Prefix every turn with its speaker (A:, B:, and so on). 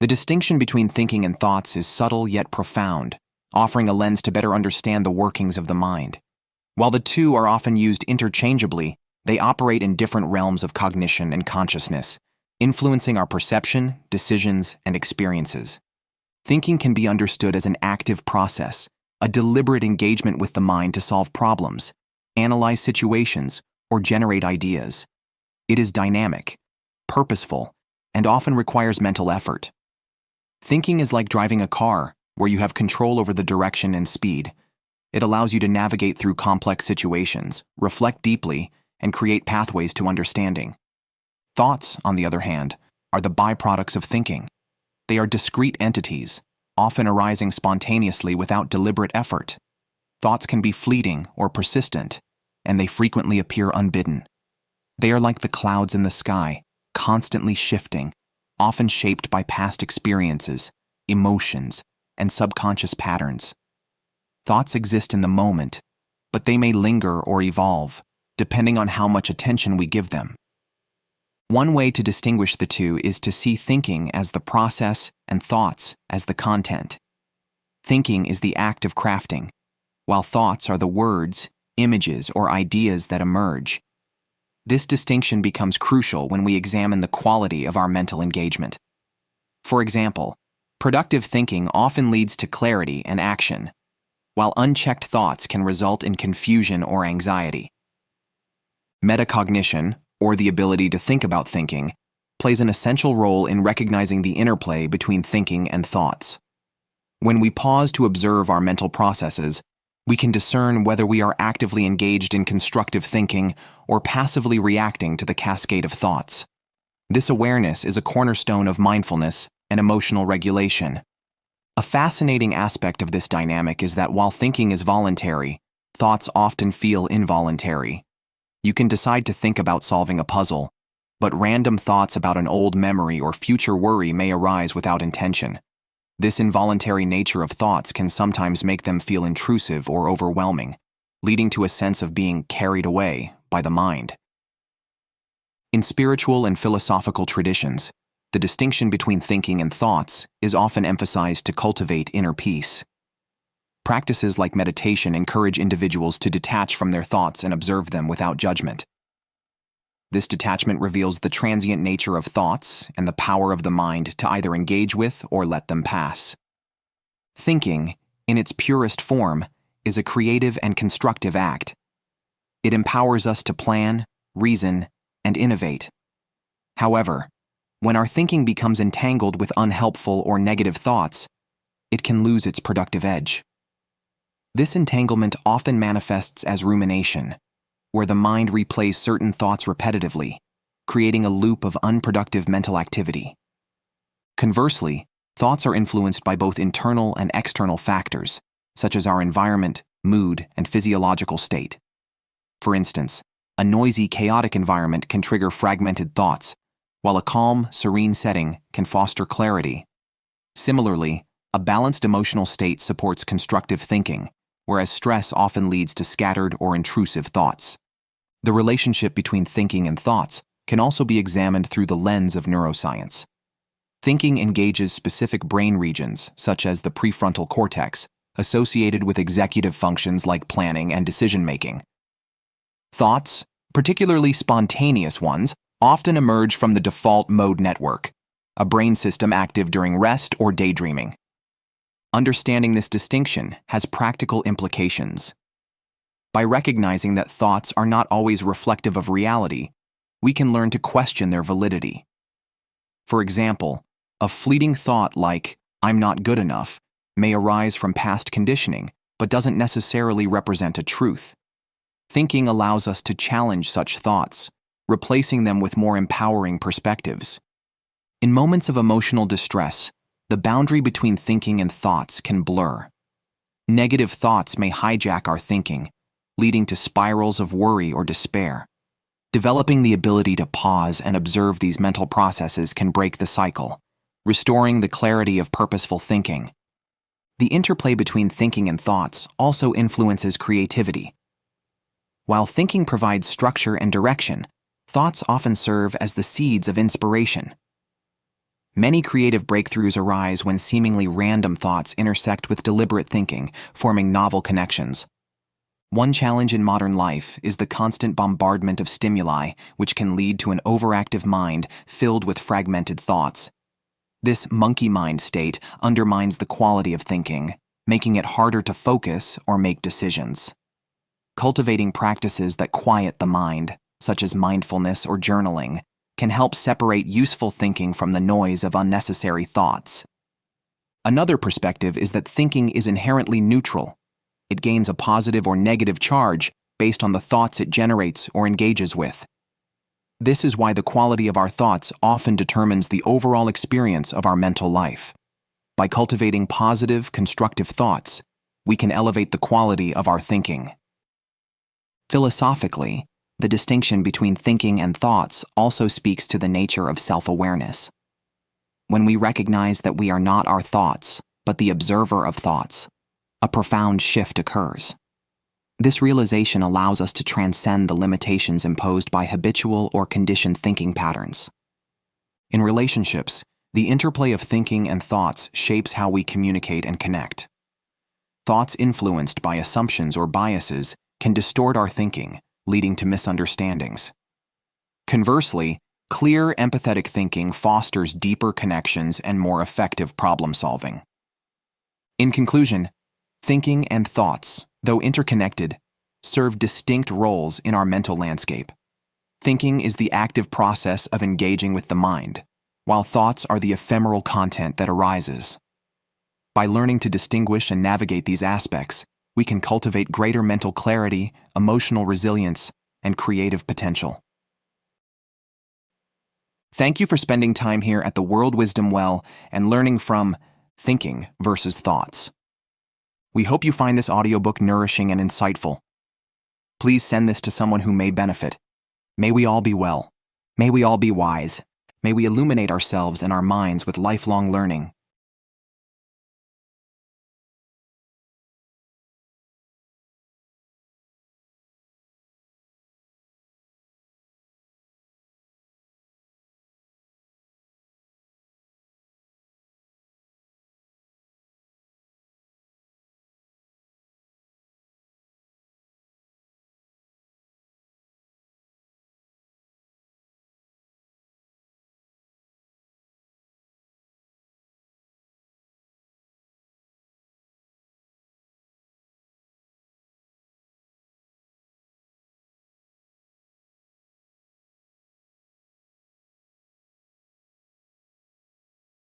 A: The distinction between thinking and thoughts is subtle yet profound, offering a lens to better understand the workings of the mind. While the two are often used interchangeably, they operate in different realms of cognition and consciousness, influencing our perception, decisions, and experiences. Thinking can be understood as an active process, a deliberate engagement with the mind to solve problems, analyze situations, or generate ideas. It is dynamic, purposeful, and often requires mental effort. Thinking is like driving a car, where you have control over the direction and speed. It allows you to navigate through complex situations, reflect deeply, and create pathways to understanding. Thoughts, on the other hand, are the byproducts of thinking. They are discrete entities, often arising spontaneously without deliberate effort. Thoughts can be fleeting or persistent, and they frequently appear unbidden. They are like the clouds in the sky, constantly shifting, often shaped by past experiences, emotions, and subconscious patterns. Thoughts exist in the moment, but they may linger or evolve, depending on how much attention we give them. One way to distinguish the two is to see thinking as the process and thoughts as the content. Thinking is the act of crafting, while thoughts are the words, images, or ideas that emerge. This distinction becomes crucial when we examine the quality of our mental engagement. For example, productive thinking often leads to clarity and action, while unchecked thoughts can result in confusion or anxiety. Metacognition, or the ability to think about thinking, plays an essential role in recognizing the interplay between thinking and thoughts. When we pause to observe our mental processes, we can discern whether we are actively engaged in constructive thinking or passively reacting to the cascade of thoughts. This awareness is a cornerstone of mindfulness and emotional regulation. A fascinating aspect of this dynamic is that while thinking is voluntary, thoughts often feel involuntary. You can decide to think about solving a puzzle, but random thoughts about an old memory or future worry may arise without intention. This involuntary nature of thoughts can sometimes make them feel intrusive or overwhelming, leading to a sense of being carried away by the mind. In spiritual and philosophical traditions, the distinction between thinking and thoughts is often emphasized to cultivate inner peace. Practices like meditation encourage individuals to detach from their thoughts and observe them without judgment. This detachment reveals the transient nature of thoughts and the power of the mind to either engage with or let them pass. Thinking, in its purest form, is a creative and constructive act. It empowers us to plan, reason, and innovate. However, when our thinking becomes entangled with unhelpful or negative thoughts, it can lose its productive edge. This entanglement often manifests as rumination, where the mind replays certain thoughts repetitively, creating a loop of unproductive mental activity. Conversely, thoughts are influenced by both internal and external factors, such as our environment, mood, and physiological state. For instance, a noisy, chaotic environment can trigger fragmented thoughts, while a calm, serene setting can foster clarity. Similarly, a balanced emotional state supports constructive thinking, whereas stress often leads to scattered or intrusive thoughts. The relationship between thinking and thoughts can also be examined through the lens of neuroscience. Thinking engages specific brain regions, such as the prefrontal cortex, associated with executive functions like planning and decision-making. Thoughts, particularly spontaneous ones, often emerge from the default mode network, a brain system active during rest or daydreaming. Understanding this distinction has practical implications. By recognizing that thoughts are not always reflective of reality, we can learn to question their validity. For example, a fleeting thought like, "I'm not good enough," may arise from past conditioning, but doesn't necessarily represent a truth. Thinking allows us to challenge such thoughts, replacing them with more empowering perspectives. In moments of emotional distress, the boundary between thinking and thoughts can blur. Negative thoughts may hijack our thinking, leading to spirals of worry or despair. Developing the ability to pause and observe these mental processes can break the cycle, restoring the clarity of purposeful thinking. The interplay between thinking and thoughts also influences creativity. While thinking provides structure and direction, thoughts often serve as the seeds of inspiration. Many creative breakthroughs arise when seemingly random thoughts intersect with deliberate thinking, forming novel connections. One challenge in modern life is the constant bombardment of stimuli, which can lead to an overactive mind filled with fragmented thoughts. This monkey mind state undermines the quality of thinking, making it harder to focus or make decisions. Cultivating practices that quiet the mind, such as mindfulness or journaling, can help separate useful thinking from the noise of unnecessary thoughts. Another perspective is that thinking is inherently neutral. It gains a positive or negative charge based on the thoughts it generates or engages with. This is why the quality of our thoughts often determines the overall experience of our mental life. By cultivating positive, constructive thoughts, we can elevate the quality of our thinking. Philosophically, the distinction between thinking and thoughts also speaks to the nature of self-awareness. When we recognize that we are not our thoughts, but the observer of thoughts, a profound shift occurs. This realization allows us to transcend the limitations imposed by habitual or conditioned thinking patterns. In relationships, the interplay of thinking and thoughts shapes how we communicate and connect. Thoughts influenced by assumptions or biases can distort our thinking, leading to misunderstandings. Conversely, clear, empathetic thinking fosters deeper connections and more effective problem-solving. In conclusion, thinking and thoughts, though interconnected, serve distinct roles in our mental landscape. Thinking is the active process of engaging with the mind, while thoughts are the ephemeral content that arises. By learning to distinguish and navigate these aspects, we can cultivate greater mental clarity, emotional resilience, and creative potential. Thank you for spending time here at the World Wisdom Well and learning from thinking versus thoughts. We hope you find this audiobook nourishing and insightful. Please send this to someone who may benefit. May we all be well. May we all be wise. May we illuminate ourselves and our minds with lifelong learning.